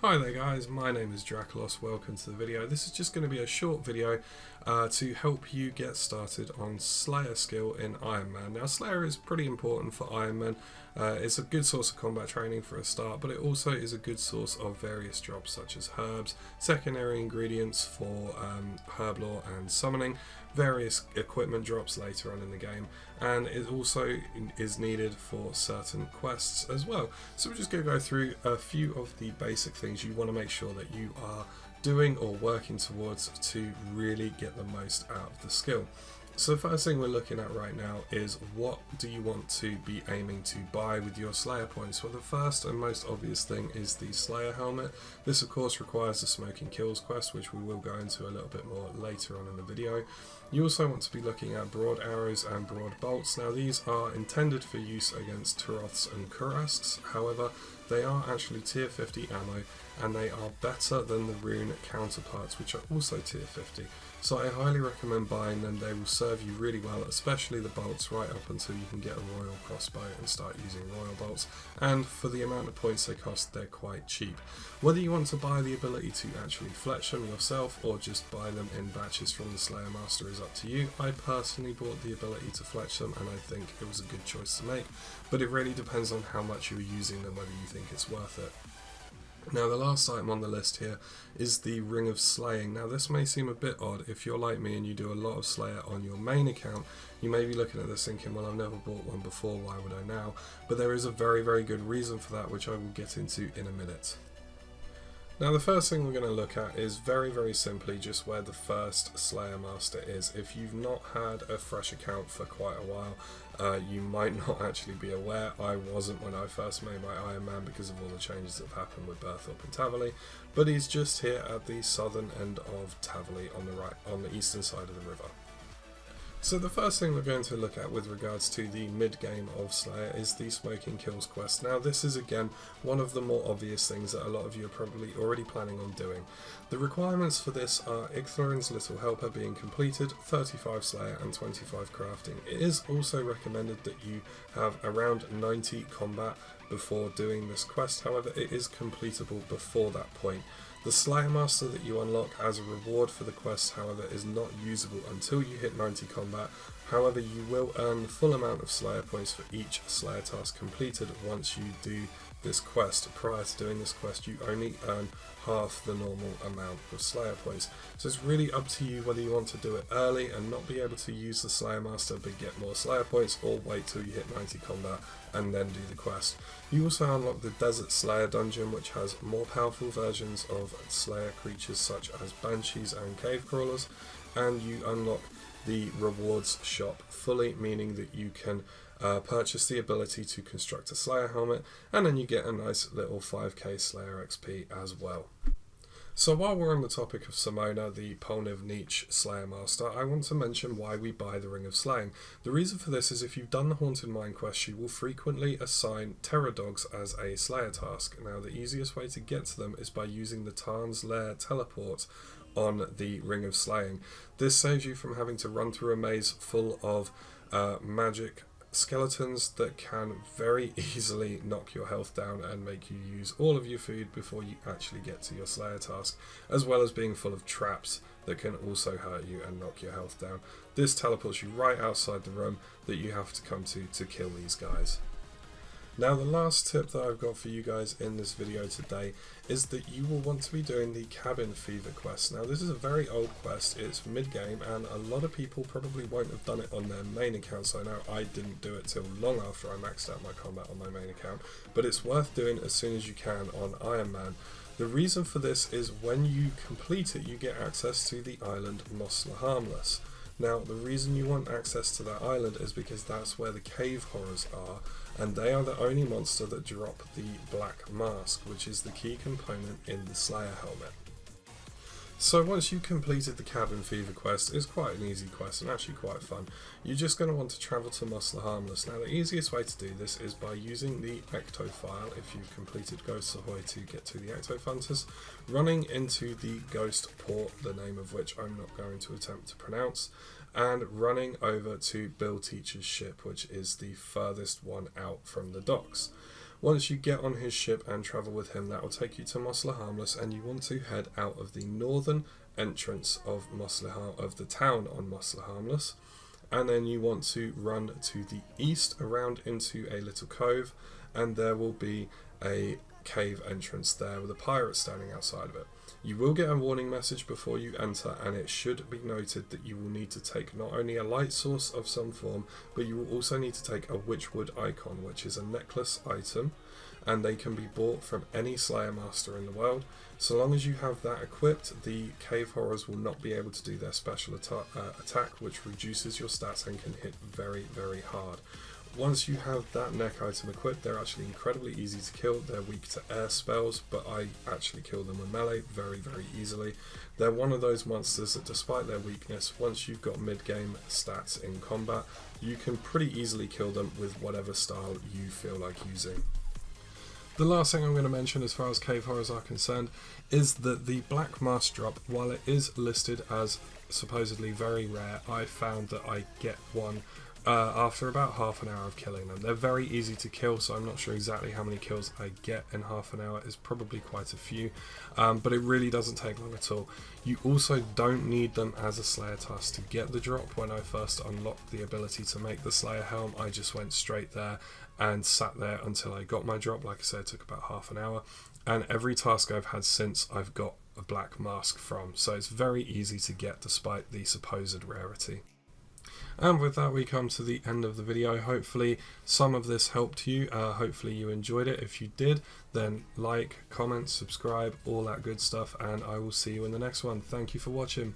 Hi there guys, my name is Draculos, welcome to the video. This is just going to be a short video to help you get started on Slayer skill in Ironman. Now Slayer is pretty important for Ironman. It's a good source of combat training for a start, but it also is a good source of various drops such as herbs, secondary ingredients for herb lore and summoning, various equipment drops later on in the game, and it also is needed for certain quests as well. So we're just going to go through a few of the basic things you want to make sure that you are doing or working towards to really get the most out of the skill. So the first thing we're looking at right now is what do you want to be aiming to buy with your Slayer points. Well, the first and most obvious thing is the Slayer helmet. This of course requires the Smoking Kills quest, which we will go into a little bit more later on in the video. You also want to be looking at broad arrows and broad bolts. Now these are intended for use against Turoths and Kurasks, however they are actually tier 50 ammo and they are better than the rune counterparts, which are also tier 50. So I highly recommend buying them. They will serve you really well, especially the bolts, right up until you can get a royal crossbow and start using royal bolts. And for the amount of points they cost, they're quite cheap. Whether you want to buy the ability to actually fletch them yourself or just buy them in batches from the Slayer Master is up to you. I personally bought the ability to fletch them and I think it was a good choice to make, but it really depends on how much you're using them, whether you think it's worth it. Now the last item on the list here is the Ring of Slaying. Now this may seem a bit odd if you're like me and you do a lot of Slayer on your main account. You may be looking at this thinking, well, I've never bought one before, why would I now? But there is a very good reason for that, which I will get into in a minute. Now the first thing we're going to look at is very simply just where the first Slayer Master is. If you've not had a fresh account for quite a while, you might not actually be aware. I wasn't when I first made my Ironman because of all the changes that have happened with Berthorpe and Tavali, but he's just here at the southern end of Tavali on the eastern side of the river. So the first thing we're going to look at with regards to the mid-game of Slayer is the Smoking Kills quest. Now this is again one of the more obvious things that a lot of you are probably already planning on doing. The requirements for this are Icthorin's Little Helper being completed, 35 Slayer and 25 crafting. It is also recommended that you have around 90 combat before doing this quest, however it is completable before that point. The Slayer Master that you unlock as a reward for the quest, however, is not usable until you hit 90 combat. However, you will earn the full amount of Slayer points for each Slayer task completed once you do this quest. Prior to doing this quest, you only earn half the normal amount of Slayer points. So it's really up to you whether you want to do it early and not be able to use the Slayer Master but get more Slayer points, or wait till you hit 90 combat and then do the quest. You also unlock the Desert Slayer dungeon, which has more powerful versions of Slayer creatures such as Banshees and Cave Crawlers, and you unlock the rewards shop fully, meaning that you can purchase the ability to construct a Slayer helmet, and then you get a nice little 5k Slayer XP as well. So while we're on the topic of Simona, the Polniv Niche Slayer Master, I want to mention why we buy the Ring of Slaying. The reason for this is if you've done the Haunted Mine quest, she will frequently assign Terror Dogs as a Slayer task. Now the easiest way to get to them is by using the Tarn's Lair teleport on the Ring of Slaying. This saves you from having to run through a maze full of magic skeletons that can very easily knock your health down and make you use all of your food before you actually get to your Slayer task, as well as being full of traps that can also hurt you and knock your health down. This teleports you right outside the room that you have to come to kill these guys. Now the last tip that I've got for you guys in this video today is that you will want to be doing the Cabin Fever quest. Now this is a very old quest, it's mid-game and a lot of people probably won't have done it on their main account, so I know I didn't do it till long after I maxed out my combat on my main account, but it's worth doing as soon as you can on Ironman. The reason for this is when you complete it you get access to the island Mosla Harmless. Now the reason you want access to that island is because that's where the cave horrors are, and they are the only monster that drop the black mask, which is the key component in the Slayer helmet. So once you've completed the Cabin Fever quest, it's quite an easy quest and actually quite fun. You're just going to want to travel to Mosla Harmless. Now the easiest way to do this is by using the Ecto file if you've completed Ghost Ahoy to get to the Ecto Hunters, running into the Ghost Port, the name of which I'm not going to attempt to pronounce, and running over to Bill Teacher's ship, which is the furthest one out from the docks. Once you get on his ship and travel with him, that will take you to Mosler Harmless, and you want to head out of the northern entrance of the town on Mosler Harmless, and then you want to run to the east around into a little cove, and there will be a cave entrance there with a pirate standing outside of it. You will get a warning message before you enter, and it should be noted that you will need to take not only a light source of some form, but you will also need to take a witchwood icon, which is a necklace item, and they can be bought from any Slayer Master in the world. So long as you have that equipped, the cave horrors will not be able to do their special attack, which reduces your stats and can hit very, very hard. Once you have that neck item equipped, they're actually incredibly easy to kill. They're weak to air spells, but I actually kill them with melee very, very easily. They're one of those monsters that, despite their weakness, once you've got mid-game stats in combat, you can pretty easily kill them with whatever style you feel like using. The last thing I'm going to mention as far as cave horrors are concerned is that the Black Mask drop, while it is listed as supposedly very rare, I found that I get one after about half an hour of killing them. They're very easy to kill, so I'm not sure exactly how many kills I get in half an hour. It's probably quite a few, but it really doesn't take long at all. You also don't need them as a Slayer task to get the drop. When I first unlocked the ability to make the Slayer helm, I just went straight there and sat there until I got my drop. Like I said, it took about half an hour, and every task I've had since I've got a Black Mask from, so it's very easy to get despite the supposed rarity. And with that, we come to the end of the video. Hopefully some of this helped you. Hopefully you enjoyed it. If you did, then like, comment, subscribe, all that good stuff, and I will see you in the next one. Thank you for watching.